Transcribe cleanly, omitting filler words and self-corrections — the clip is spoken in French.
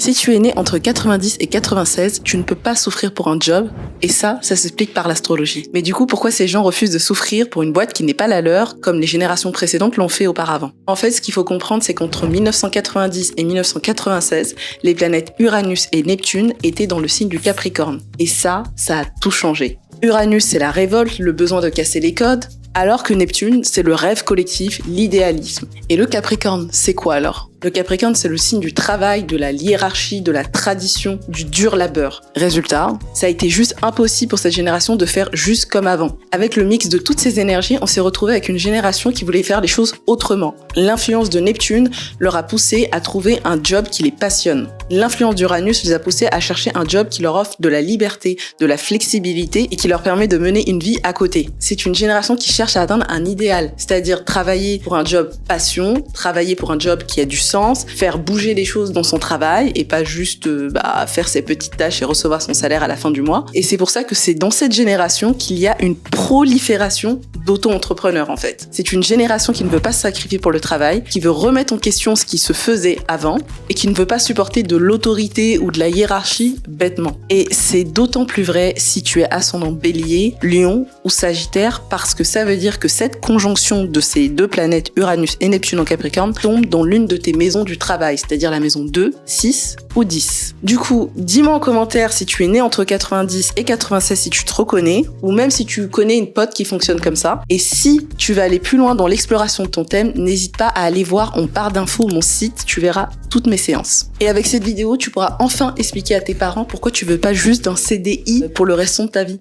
Si tu es né entre 90 et 96, tu ne peux pas souffrir pour un job, et ça s'explique par l'astrologie. Mais du coup, pourquoi ces gens refusent de souffrir pour une boîte qui n'est pas la leur, comme les générations précédentes l'ont fait auparavant? En fait, ce qu'il faut comprendre, c'est qu'entre 1990 et 1996, les planètes Uranus et Neptune étaient dans le signe du Capricorne. Et ça a tout changé. Uranus, c'est la révolte, le besoin de casser les codes, alors que Neptune, c'est le rêve collectif, l'idéalisme. Et le Capricorne, c'est quoi alors? Le Capricorne, c'est le signe du travail, de la hiérarchie, de la tradition, du dur labeur. Résultat, ça a été juste impossible pour cette génération de faire juste comme avant. Avec le mix de toutes ces énergies, on s'est retrouvé avec une génération qui voulait faire les choses autrement. L'influence de Neptune leur a poussé à trouver un job qui les passionne. L'influence d'Uranus les a poussés à chercher un job qui leur offre de la liberté, de la flexibilité et qui leur permet de mener une vie à côté. C'est une génération qui cherche à atteindre un idéal, c'est-à-dire travailler pour un job passion, travailler pour un job qui a du sens, faire bouger les choses dans son travail et pas juste faire ses petites tâches et recevoir son salaire à la fin du mois. Et c'est pour ça que c'est dans cette génération qu'il y a une prolifération d'auto-entrepreneurs en fait. C'est une génération qui ne veut pas se sacrifier pour le travail, qui veut remettre en question ce qui se faisait avant et qui ne veut pas supporter de l'autorité ou de la hiérarchie bêtement. Et c'est d'autant plus vrai si tu es ascendant Bélier, Lion ou Sagittaire, parce que ça veut dire que cette conjonction de ces deux planètes, Uranus et Neptune en Capricorne, tombe dans l'une de tes maisons du travail, c'est-à-dire la maison 2, 6 ou 10. Du coup, dis-moi en commentaire si tu es né entre 90 et 96, si tu te reconnais, ou même si tu connais une pote qui fonctionne comme ça. Et si tu veux aller plus loin dans l'exploration de ton thème, n'hésite pas à aller voir en barre d'infos mon site, tu verras toutes mes séances. Et avec cette vidéo, tu pourras enfin expliquer à tes parents pourquoi tu veux pas juste d'un CDI pour le restant de ta vie.